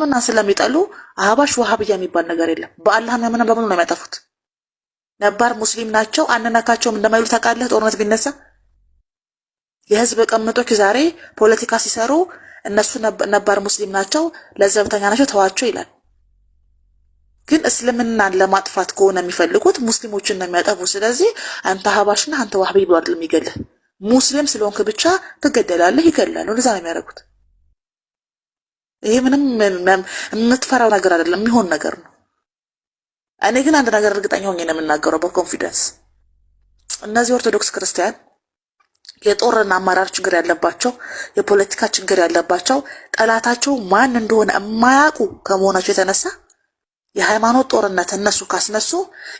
እስልምና ስለሚጠሉ አህባሽ ወሃብያ የሚባል ነገር የለም። በአላህ የሚያምኑ በሙሉ ነው የሚያጠፉት። ነባር ሙስሊም ናቸው አንነካቸውም እንደማይሉ ታውቃለህ። ጦርነት ቢነሳ የህዝብ ቀምጦች ዛሬ ፖለቲካ ሲሰሩ እነሱ ነባር ሙስሊም ናቸው ለዘብተኛ ናቸው ተዋቸው ይላል። ግን እስልምናን ለማጥፋት ከሆነ የሚፈልጉት ሙስሊሞችን ነው የሚያጠፉ። ስለዚህ አንተ አህባሽና አንተ ወሃቢ ብሎ አይደለም የሚገልህ፣ ሙስሊም ስለሆንክ ብቻ ትገደላለህ፣ ይገላል። እንደዛ ነው የሚያደርጉት። ይሄ ምንም የምትፈራው ነገር አይደለም፣ የሚሆን ነገር ነው። እኔ ግን አንድ ነገር እርግጠኛ ሆኜ ነው የምናገረው በኮንፊደንስ። እነዚህ ኦርቶዶክስ ክርስቲያን የጦርና አመራር ችግር ያለባቸው፣ የፖለቲካ ችግር ያለባቸው፣ ጠላታቸው ማን እንደሆነ የማያውቁ ከመሆናቸው የተነሳ የሃይማኖት ጦርነት እነሱ ካስነሱ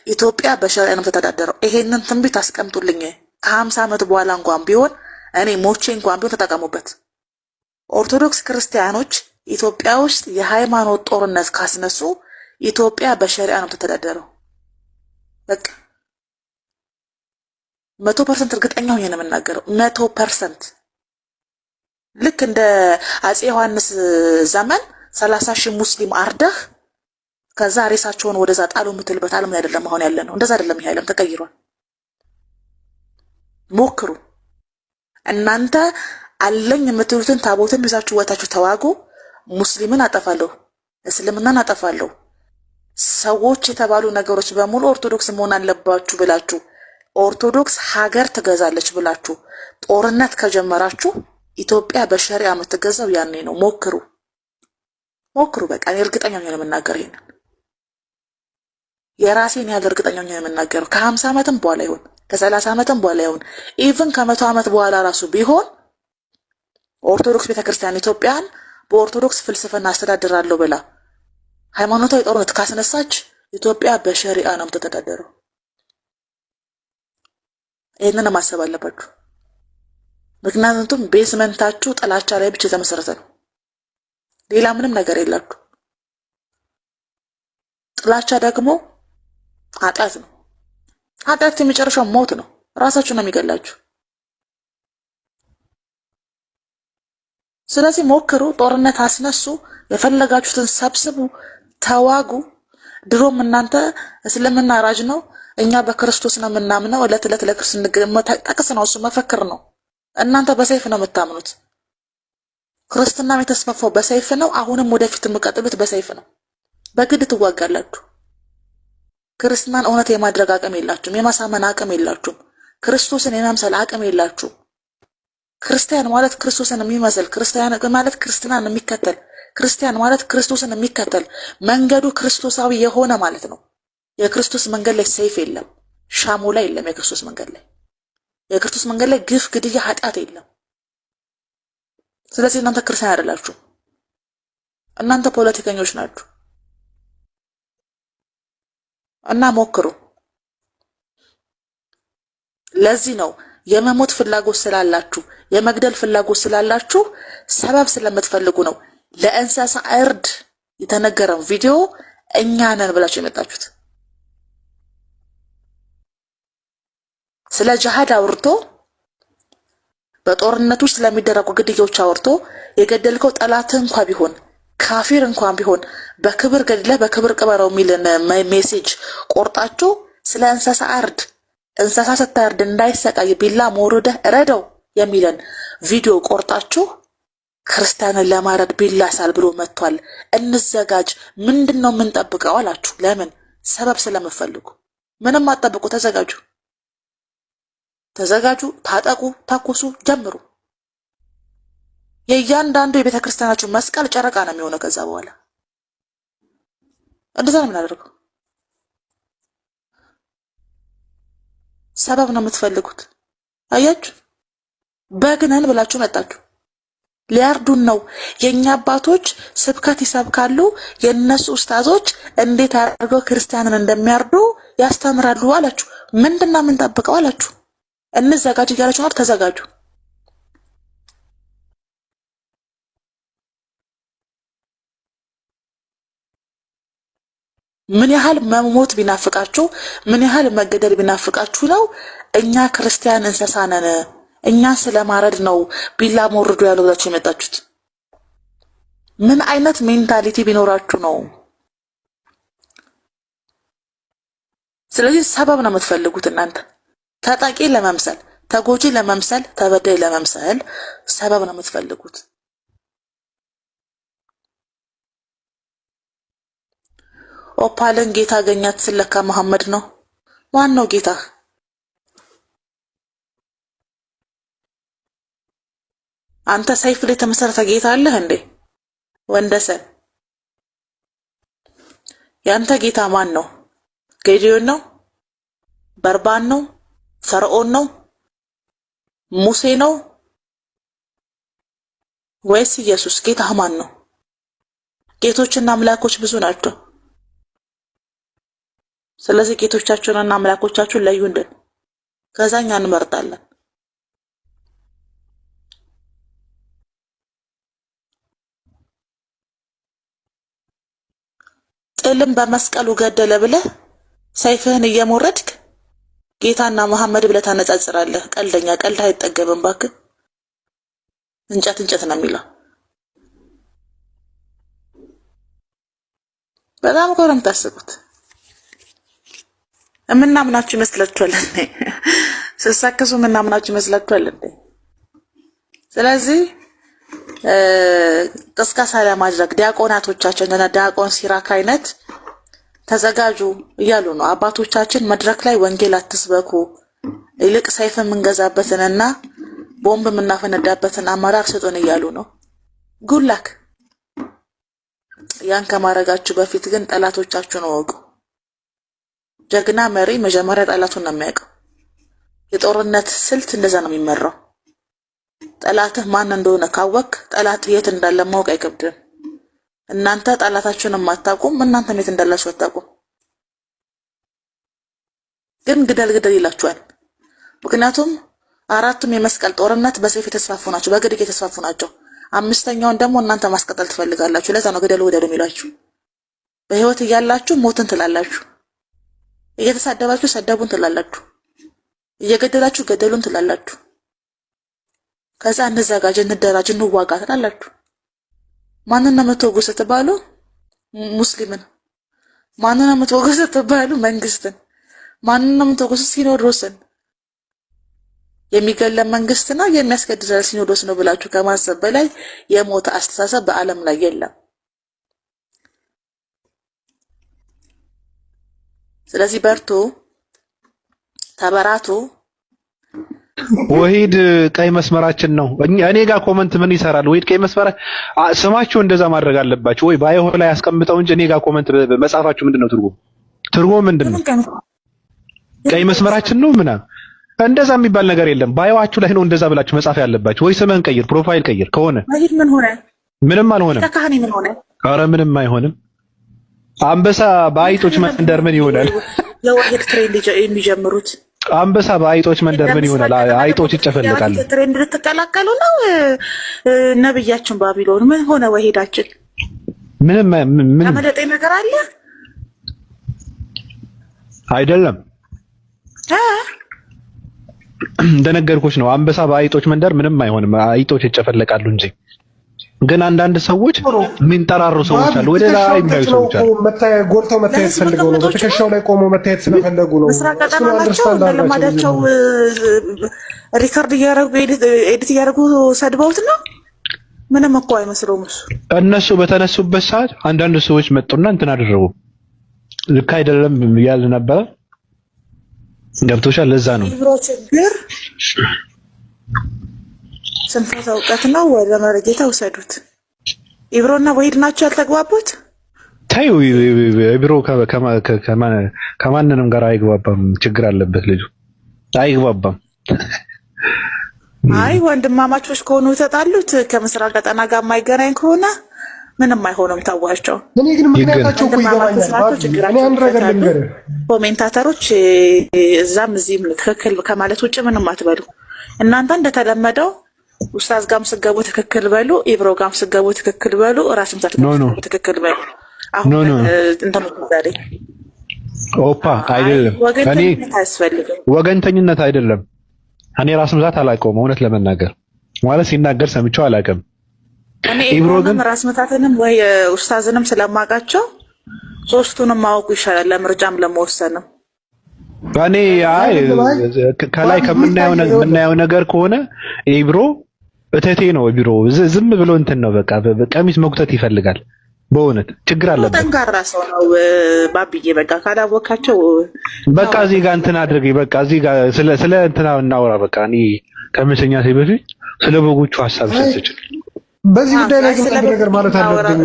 ኢትዮጵያ በሸሪዓ ነው ተተዳደረው። ይሄንን ትንቢት አስቀምጡልኝ። ከ50 ዓመት በኋላ እንኳን ቢሆን እኔ ሞቼ እንኳን ቢሆን ተጠቀሙበት። ኦርቶዶክስ ክርስቲያኖች ኢትዮጵያ ውስጥ የሃይማኖት ጦርነት ካስነሱ ኢትዮጵያ በሸሪዓ ነው ተተዳደረው። በቃ 100% እርግጠኛ ሆኜ ነው የምናገረው። 100% ልክ እንደ አፄ ዮሐንስ ዘመን 30,000 ሙስሊም አርደህ ከዛ ሬሳቸውን ወደዛ ጣሉ የምትልበት ዓለም አይደለም አሁን ያለ ነው። እንደዛ አይደለም። ይሄ ዓለም ተቀይሯል። ሞክሩ። እናንተ አለኝ የምትሉትን ታቦትን ይዛችሁ ወታችሁ ተዋጉ። ሙስሊምን አጠፋለሁ፣ እስልምናን አጠፋለሁ፣ ሰዎች የተባሉ ነገሮች በሙሉ ኦርቶዶክስ መሆን አለባችሁ ብላችሁ ኦርቶዶክስ ሀገር ትገዛለች ብላችሁ ጦርነት ከጀመራችሁ ኢትዮጵያ በሸሪዓ የምትገዛው ያኔ ነው። ሞክሩ። በቃ እኔ እርግጠኛ ነኝ የምናገር ይሄን የራሴን ያህል እርግጠኛ ነኝ የምናገረው። ከ50 ዓመትም በኋላ ይሁን ከ30 ዓመትም በኋላ ይሁን ኢቭን ከ100 ዓመት በኋላ ራሱ ቢሆን ኦርቶዶክስ ቤተክርስቲያን ኢትዮጵያን በኦርቶዶክስ ፍልስፍና አስተዳድራለሁ ብላ ሃይማኖታዊ ጦርነት ካስነሳች ኢትዮጵያ በሸሪዓ ነው የምትተዳደረው። ይሄንን ማሰብ አለባችሁ። ምክንያቱም ቤዝመንታችሁ ጥላቻ ላይ ብቻ የተመሰረተ ነው። ሌላ ምንም ነገር የላችሁ። ጥላቻ ደግሞ ኃጢአት ነው። ኃጢአት የመጨረሻው ሞት ነው። ራሳችሁ ነው የሚገላችሁ። ስለዚህ ሞክሩ፣ ጦርነት አስነሱ፣ የፈለጋችሁትን ሰብስቡ፣ ተዋጉ። ድሮም እናንተ እስልምና ራጅ ነው፣ እኛ በክርስቶስ ነው የምናምነው። እለት ለክርስቶስ ጠቅስ ነው፣ እሱ መፈክር ነው። እናንተ በሰይፍ ነው የምታምኑት። ክርስትናም የተስፋፋው በሰይፍ ነው። አሁንም ወደፊት የምቀጥሉት በሰይፍ ነው። በግድ ትዋጋላችሁ። ክርስትናን እውነት የማድረግ አቅም የላችሁም። የማሳመን አቅም የላችሁም። ክርስቶስን የመምሰል አቅም የላችሁም። ክርስቲያን ማለት ክርስቶስን የሚመስል፣ ክርስቲያን ማለት ክርስትናን የሚከተል፣ ክርስቲያን ማለት ክርስቶስን የሚከተል መንገዱ ክርስቶሳዊ የሆነ ማለት ነው። የክርስቶስ መንገድ ላይ ሰይፍ የለም፣ ሻሞላ የለም። የክርስቶስ መንገድ ላይ ግፍ፣ ግድያ፣ ኃጢአት የለም። ስለዚህ እናንተ ክርስቲያን አይደላችሁ፣ እናንተ ፖለቲከኞች ናችሁ። እና ሞክሩ። ለዚህ ነው የመሞት ፍላጎት ስላላችሁ፣ የመግደል ፍላጎት ስላላችሁ፣ ሰበብ ስለምትፈልጉ ነው ለእንስሳ እርድ የተነገረው ቪዲዮ እኛ ነን ብላችሁ የመጣችሁት። ስለ ጂሃድ አውርቶ በጦርነት ውስጥ ስለሚደረጉ ግድያዎች አውርቶ የገደልከው ጠላትህ እንኳን ቢሆን ካፊር እንኳን ቢሆን በክብር ገድለህ በክብር ቅበረው የሚልን ሜሴጅ ቆርጣችሁ ስለ እንስሳ አርድ፣ እንስሳ ስታርድ እንዳይሰቃይ ቢላ ሞርደህ ረደው የሚልን ቪዲዮ ቆርጣችሁ ክርስቲያንን ለማረድ ቢላ ሳል ብሎ መጥቷል፣ እንዘጋጅ፣ ምንድነው የምንጠብቀው አላችሁ። ለምን? ሰበብ ስለምትፈልጉ። ምንም አትጠብቁ፣ ተዘጋጁ፣ ታጠቁ፣ ተኩሱ፣ ጀምሩ። የእያንዳንዱ የቤተ ክርስቲያናችሁ መስቀል ጨረቃ ነው የሚሆነው። ከዛ በኋላ እንደዛ ነው የምናደርገው። ሰበብ ነው የምትፈልጉት። አያችሁ፣ በግነን ብላችሁ መጣችሁ። ሊያርዱን ነው። የኛ አባቶች ስብከት ይሰብካሉ፣ የነሱ ኡስታዞች እንዴት አድርገው ክርስቲያንን እንደሚያርዱ ያስተምራሉ አላችሁ። ምንድነው የምንጠብቀው አላችሁ። እንዘጋጅ እያላችሁ ነው። ተዘጋጁ። ምን ያህል መሞት ቢናፍቃችሁ፣ ምን ያህል መገደል ቢናፍቃችሁ ነው እኛ ክርስቲያን እንስሳ ነን፣ እኛ ስለማረድ ነው ቢላ ሞርዱ ያለው ብላችሁ የመጣችሁት። ምን አይነት ሜንታሊቲ ቢኖራችሁ ነው? ስለዚህ ሰበብ ነው የምትፈልጉት እናንተ ተጠቂ ለመምሰል፣ ተጎጂ ለመምሰል፣ ተበዳይ ለመምሰል ሰበብ ነው የምትፈልጉት። ኦፓልን ጌታ አገኛት ስለካ መሐመድ ነው። ማን ነው ጌታ? አንተ ሰይፍ ላይ ተመሰረተ ጌታ አለህ እንዴ? ወንደሰን ያንተ ጌታ ማን ነው? ጌዲዮን ነው? በርባን ነው? ፈርዖን ነው? ሙሴ ነው ወይስ ኢየሱስ? ጌታ ማን ነው? ጌቶችና አምላኮች ብዙ ናቸው። ስለዚህ ጌቶቻችሁንና አምላኮቻችሁን ለዩልን፣ ከዛኛ እንመርጣለን። ጥልም በመስቀሉ ገደለ ብለህ ሰይፍህን እየሞረድክ ጌታና መሐመድ ብለህ ታነጻጽራለህ። ቀልደኛ፣ ቀልድ አይጠገብም እባክህ። እንጨት እንጨት ነው የሚለው። በጣም እኮ ነው የምታስቡት። እምናምናችሁ ይመስላችኋል እንዴ? ስሳከሱ እምናምናችሁ ይመስላችኋል እንዴ? ስለዚህ ቅስቀሳ ለማድረግ ዲያቆናቶቻችን እና ዲያቆን ሲራክ አይነት ተዘጋጁ እያሉ ነው። አባቶቻችን መድረክ ላይ ወንጌል አትስበኩ፣ ይልቅ ሰይፍ የምንገዛበትንና ቦምብ የምናፈነዳበትን አመራር ስጡን እያሉ ነው። ጉላክ ያን ከማድረጋችሁ በፊት ግን ጠላቶቻችሁን እወቁ። ጀግና መሪ መጀመሪያ ጠላቱን ነው የሚያውቀው። የጦርነት ስልት እንደዛ ነው የሚመራው። ጠላትህ ማን እንደሆነ ካወቅ ጠላት የት እንዳለ ማወቅ አይከብድም። እናንተ ጠላታችሁን አታውቁም፣ እናንተም የት እንዳላችሁ አታውቁም። ግን ግደል ግደል ይላችኋል። ምክንያቱም አራቱም የመስቀል ጦርነት በሰይፍ የተስፋፉ ናቸው፣ በግድግ የተስፋፉ ናቸው። አምስተኛውን ደግሞ እናንተ ማስቀጠል ትፈልጋላችሁ። ለዛ ነው ግደሉ ግደሉ የሚሏችሁ። በህይወት እያላችሁ ሞትን ትላላችሁ፣ እየተሳደባችሁ ሰደቡን ትላላችሁ፣ እየገደላችሁ ገደሉን ትላላችሁ። ከዛ እንዘጋጅ፣ እንደራጅ፣ እንዋጋ ትላላችሁ። ማንን ነው የምትወጉ ስትባሉ ሙስሊምን፣ ማንን ነው የምትወጉ ስትባሉ መንግስትን፣ ማንን ነው የምትወጉ ሲኖዶስን። የሚገለም መንግስት ነው የሚያስገድል ሲኖዶስ ነው ብላችሁ ከማሰብ በላይ የሞተ አስተሳሰብ በዓለም ላይ የለም። ስለዚህ በርቱ፣ ተበራቱ። ወሂድ ቀይ መስመራችን ነው። እኔ ጋር ኮመንት ምን ይሰራል? ወሂድ ቀይ መስመር ስማችሁ እንደዛ ማድረግ አለባችሁ ወይ? ባዮ ላይ ያስቀምጠው እንጂ እኔ ጋር ኮመንት መጻፋችሁ ምንድነው ትርጉሙ? ትርጉሙ ምንድነው? ቀይ መስመራችን ነው ምናምን እንደዛ የሚባል ነገር የለም። ባዮአችሁ ላይ ነው እንደዛ ብላችሁ መጻፍ ያለባችሁ። ወይ ስምህን ቀይር፣ ፕሮፋይል ቀይር። ከሆነ ወሂድ ምን ሆነ? ምንም አልሆነም። ተካህኒ ምን ሆነ? ኧረ ምንም አይሆንም። አንበሳ በአይጦች መንደር ምን ይሆናል? የወሂድ ትሬንድ የሚጀምሩት አንበሳ በአይጦች መንደር ምን ይሆናል? አይጦች ይጨፈልቃሉ። ትሬንድ ልትቀላቀሉ ነው? ነብያችን ባቢሎን ምን ሆነ? ወሂዳችን ምን ተመለጠኝ ነገር አለ አይደለም? እንደነገርኩሽ ነው። አንበሳ በአይጦች መንደር ምንም አይሆንም። አይጦች ይጨፈለቃሉ እንጂ። ግን አንዳንድ ሰዎች የሚንጠራሩ ሰዎች አሉ፣ ወደ ላይ የሚያዩ ሰዎች አሉ። ጎልተው መታየት ፈልገው ነው። በትከሻው ላይ ቆመው መታየት ስለፈለጉ ነው። ምስራቅ ቀጠና ናቸው። ለማዳቸው ሪካርድ እያደረጉ ኤዲት እያደረጉ ሰድበውት ነው። ምንም እኮ አይመስለውም እሱ። እነሱ በተነሱበት ሰዓት አንዳንድ ሰዎች መጡና እንትን አደረጉ። ልክ አይደለም እያልን ነበረ። ገብቶሻል? ለዛ ነው ኢብሮ ችግር ስንፈታ እውቀት ነው። ወደ መረጌታ ውሰዱት። ኢብሮና ወሂድ ናቸው ያልተግባቡት። ታዩ ኢብሮ ከማንንም ጋር አይግባባም። ችግር አለበት ልጁ፣ አይግባባም። አይ ወንድማማቾች ከሆኑ ተጣሉት። ከምስራቅ ቀጠና ጋር የማይገናኝ ከሆነ ምንም አይሆንም። ታዋቸው እኔ ግን ምክንያታቸው እኮ ይገባኛል። እኔ አንድ ነገር ልንገርህ፣ ኮሜንታተሮች እዛም እዚህም ትክክል ከማለት ውጭ ምንም አትበሉ። እናንተ እንደተለመደው ኡስታዝ ጋም ስገቡ ትክክል በሉ፣ ኢብሮ ጋም ስገቡ ትክክል በሉ፣ ራስም ታትገቡ ትክክል በሉ። አሁን እንተመጣጣሪ ኦፓ አይደለም። እኔ ወገንተኝነት አይደለም። እኔ ራስ ምታት አላውቀውም። እውነት ለመናገር ማለት ሲናገር ሰምቼው አላውቅም። እኔ ኢብሮንም ራስ መታተንም ወይ ኡስታዝንም ስለማውቃቸው ሶስቱንም ማወቁ ይሻላል ለምርጫም ለመወሰንም። እኔ ከላይ ከምናየው ነገር ከሆነ ኢብሮ እተቴ ነው። ኢብሮ ዝም ብሎ እንትን ነው በቃ ቀሚስ መጉተት ይፈልጋል። በእውነት ችግር አለበት። ጠንካራ ሰው ነው ባብዬ። በቃ ካላወቃቸው በቃ እዚህ ጋር እንትን አድርገኝ። በቃ እዚህ ጋር ስለ እንትና እናወራ። በቃ እኔ ከመተኛቴ በፊት ስለ በጎቹ ሐሳብ ሰጥቼ በዚህ ጉዳይ ላይ አንድ ነገር ማለት አለብኝ።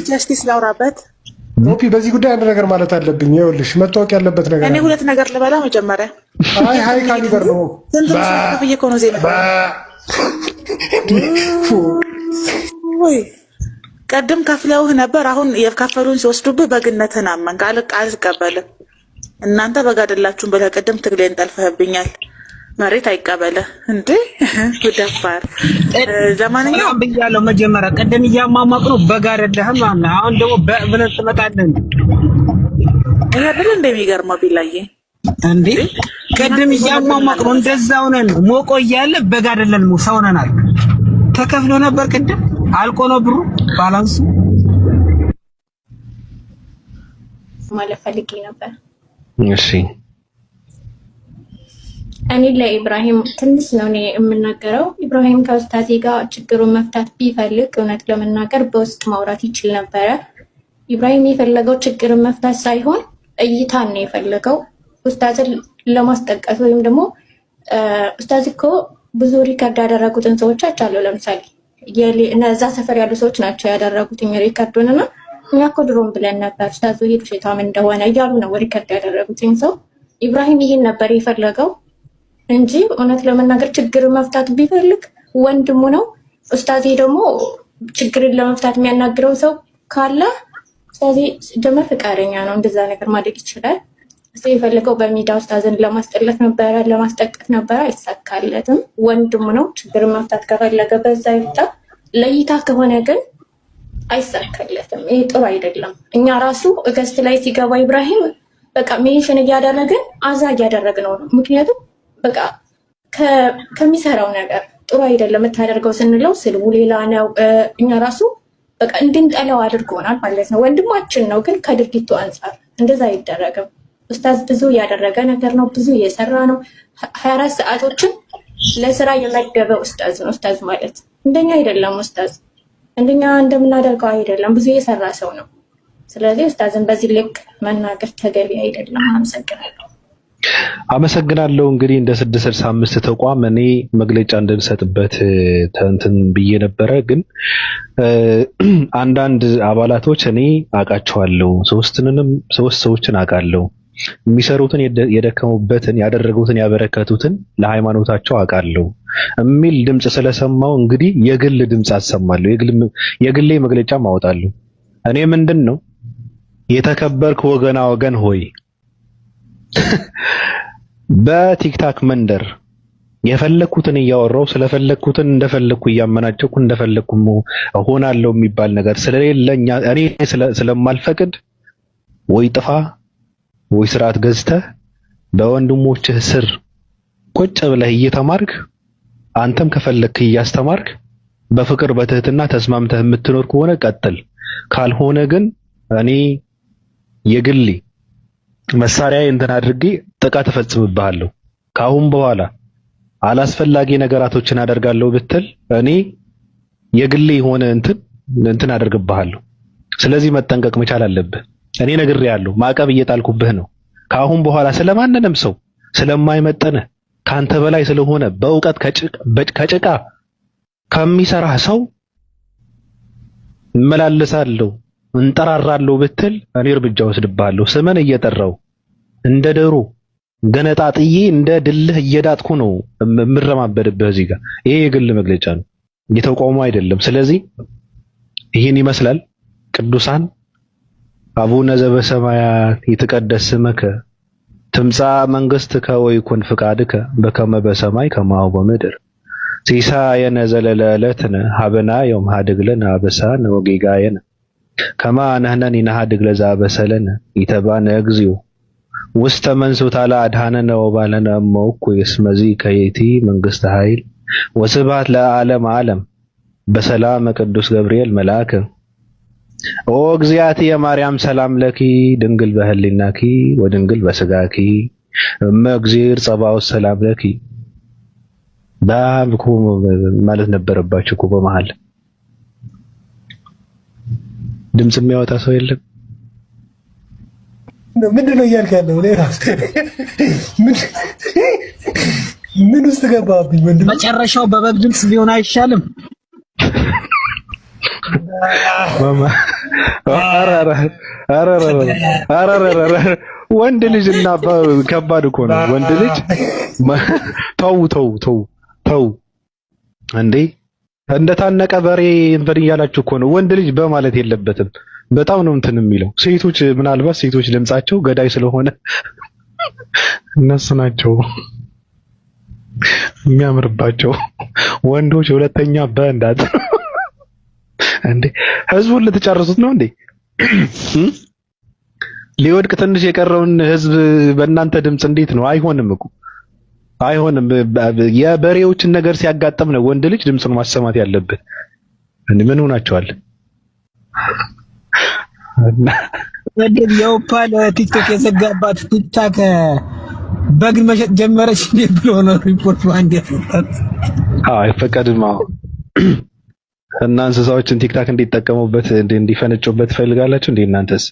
ጀስቲስ ላውራበት ኦፒ በዚህ ጉዳይ አንድ ነገር ማለት አለብኝ። ይኸውልሽ መታወቅ ያለበት ነገር እኔ ሁለት ነገር ልበላ መጀመሪያ። ሃይ ካሊበር ነው ብዬ እኮ ነው ዜና ወይ ቀደም ከፍለውህ ነበር። አሁን የከፈሉን ሲወስዱብህ በግነትህን አመንክ። አልቀበልም። እናንተ በግ አይደላችሁም ብለህ ቀደም ትግሌን ጠልፈህብኛል። መሬት አይቀበልህ እንዴ ደፋር። ለማንኛውም ብያለሁ መጀመሪያ ቀደም እያማማቅ ነው በግ አይደለህም አለ። አሁን ደግሞ ብለህ ትመጣለህ ይሄ አይደል እንደሚገርመው ቢላዬ እንዴ ቀደም እያማማቅ ነው እንደዛው ነን። ሞቆ እያለ በግ አይደለንም ሰው ነን አልክ። ተከፍሎ ነበር ቀደም አልቆ ነው ብሩ ባላንሱ ማለት ፈልጌ ነበር። እሺ እኔ ለኢብራሂም ትንሽ ነው እኔ የምናገረው። ኢብራሂም ከኡስታዜ ጋር ችግሩን መፍታት ቢፈልግ እውነት ለመናገር በውስጥ ማውራት ይችል ነበረ። ኢብራሂም የፈለገው ችግርን መፍታት ሳይሆን እይታን ነው የፈለገው፣ ኡስታዝን ለማስጠቀስ ወይም ደግሞ ኡስታዝ እኮ ብዙ ሪከርድ ያደረጉትን ሰዎች አቻለሁ። ለምሳሌ እነዛ ሰፈር ያሉ ሰዎች ናቸው ያደረጉት ሪከርዱንና እኛ እኮ ድሮም ብለን ነበር ኡስታዙ ሄዱ ሸታም እንደሆነ እያሉ ነው ሪከርድ ያደረጉትን ሰው። ኢብራሂም ይሄን ነበር የፈለገው እንጂ እውነት ለመናገር ችግርን መፍታት ቢፈልግ ወንድሙ ነው። ኡስታዜ ደግሞ ችግርን ለመፍታት የሚያናግረው ሰው ካለ ኡስታዜ ደግሞ ፈቃደኛ ነው፣ እንደዛ ነገር ማድረግ ይችላል። እሱ የፈለገው በሚዲያ ኡስታዝን ለማስጠላት ነበረ፣ ለማስጠቀት ነበረ፣ አይሳካለትም። ወንድሙ ነው። ችግርን መፍታት ከፈለገ በዛ ይፍታ። ለይታ ከሆነ ግን አይሳካለትም። ይሄ ጥሩ አይደለም። እኛ ራሱ እገስት ላይ ሲገባ ኢብራሂም በቃ ሜንሽን እያደረግን አዛ እያደረግነው ነው። ምክንያቱም በቃ ከሚሰራው ነገር ጥሩ አይደለም የምታደርገው ስንለው ስልቡ ሌላ ነው። እኛ ራሱ በቃ እንድንጠላው አድርጎናል ማለት ነው። ወንድማችን ነው፣ ግን ከድርጊቱ አንጻር እንደዛ አይደረግም። ኡስታዝ ብዙ ያደረገ ነገር ነው፣ ብዙ እየሰራ ነው። 24 ሰዓቶችን ለስራ የመደበ ኡስታዝ ነው። ኡስታዝ ማለት እንደኛ አይደለም። ኡስታዝ እንደኛ እንደምናደርገው አይደለም፣ ብዙ የሰራ ሰው ነው። ስለዚህ ኡስታዝን በዚህ ልክ መናገር ተገቢ አይደለም። አመሰግናለሁ። እንግዲህ እንደ 665 ተቋም እኔ መግለጫ እንድንሰጥበት እንትን ብዬ ነበረ፣ ግን አንዳንድ አባላቶች እኔ አውቃቸዋለሁ፣ ሶስት ሰዎችን አውቃለሁ። የሚሰሩትን የደከሙበትን ያደረጉትን ያበረከቱትን ለሃይማኖታቸው አውቃለሁ የሚል ድምጽ ስለሰማው እንግዲህ የግል ድምጽ አሰማለሁ፣ የግሌ መግለጫ ማወጣለሁ። እኔ ምንድን ነው የተከበርክ ወገን ሆይ በቲክታክ መንደር የፈለኩትን እያወራው ስለፈለኩትን እንደፈለኩ እያመናጨኩ እንደፈለኩ ሆናለሁ የሚባል ነገር ስለሌለኛ እኔ ስለማልፈቅድ ወይ ጥፋ ወይ ስርዓት ገዝተህ በወንድሞችህ ስር ቁጭ ብለህ እየተማርክ አንተም ከፈለክ እያስተማርክ በፍቅር በትህትና ተስማምተህ የምትኖር ከሆነ ቀጥል። ካልሆነ ግን እኔ የግሌ መሳሪያዬ እንትን አድርጌ ጥቃት እፈጽምብሃለሁ። ካሁን በኋላ አላስፈላጊ ነገራቶችን አደርጋለሁ ብትል እኔ የግሌ የሆነ እንትን አደርግብሃለሁ። ስለዚህ መጠንቀቅ መቻል አለብህ። እኔ ነግሬሃለሁ፣ ማዕቀብ እየጣልኩብህ ነው። ካሁን በኋላ ስለማንንም ሰው ስለማይመጠንህ ካንተ በላይ ስለሆነ በእውቀት ከጭቃ ከሚሰራህ ሰው እመላለሳለሁ እንጠራራለሁ ብትል እኔ እርምጃ ወስድብሃለሁ። ስምን እየጠራው እንደ ደሮ ገነጣጥዬ እንደ ድልህ እየዳጥኩ ነው የምረማበድብህ። እዚህ ጋር ይሄ የግል መግለጫ ነው፣ የተቋሙ አይደለም። ስለዚህ ይህን ይመስላል። ቅዱሳን አቡነ ዘበሰማያት ይትቀደስ ስምከ ትምጻእ መንግሥትከ ወይኩን ፍቃድከ በከመ በሰማይ ከማሁ በምድር ሲሳየነ ዘለለዕለትነ ሀበነ ዮም ሀድግ ለነ አበሳነ ወጌጋየነ ከማ ነህነኒ ንሀድግ ለዘአበሰለነ ኢተባነ እግዚኦ ውስተ መንሱት አላ አድኃነነ ወባለነ እመውኩ እስመ ዚከ ይእቲ መንግሥተ ኃይል ወስብሐት ለዓለመ ዓለም በሰላም ቅዱስ ገብርኤል መልአክ ኦ እግዚአቲ የማርያም ሰላም ለኪ ድንግል በህሊናኪ ወድንግል በስጋኪ እመእግዚአብሔር ጸባኦት ሰላም ለኪ ባምኩ ማለት ነበረባችሁ እኮ በመሃል ድምጽ የሚያወጣ ሰው የለም። ምንድን ነው እያልክ ያለው? ምን ውስጥ ገባብኝ? ወንድም መጨረሻው በበግ ድምጽ ቢሆን አይሻልም? ወንድ ልጅ እና ከባድ እኮ ነው። ወንድ ልጅ ተው እንዴ እንደታነቀ በሬ እንትን እያላችሁ እኮ ነው። ወንድ ልጅ በማለት የለበትም። በጣም ነው እንትን የሚለው። ሴቶች ምናልባት ሴቶች ድምጻቸው ገዳይ ስለሆነ እነሱ ናቸው የሚያምርባቸው። ወንዶች ሁለተኛ በእንዳት እንዴ ህዝቡን ልትጨርሱት ነው እንዴ? ሊወድቅ ትንሽ የቀረውን ህዝብ በእናንተ ድምጽ እንዴት ነው? አይሆንም እኮ አይሆንም። የበሬዎችን ነገር ሲያጋጥም ነው ወንድ ልጅ ድምፁን ማሰማት ያለበት። ምን ሆናቸዋል? ወንድ የኦፓል ቲክቶክ የዘጋባት ቲክታክ በግ መሸጥ ጀመረች ብሎ ነው ሪፖርት ባንድ ያፈጣት። አይፈቀድም። እና እንስሳዎችን ቲክታክ እንዲጠቀሙበት እንዲፈነጩበት ፈልጋላችሁ እንዴ እናንተስ?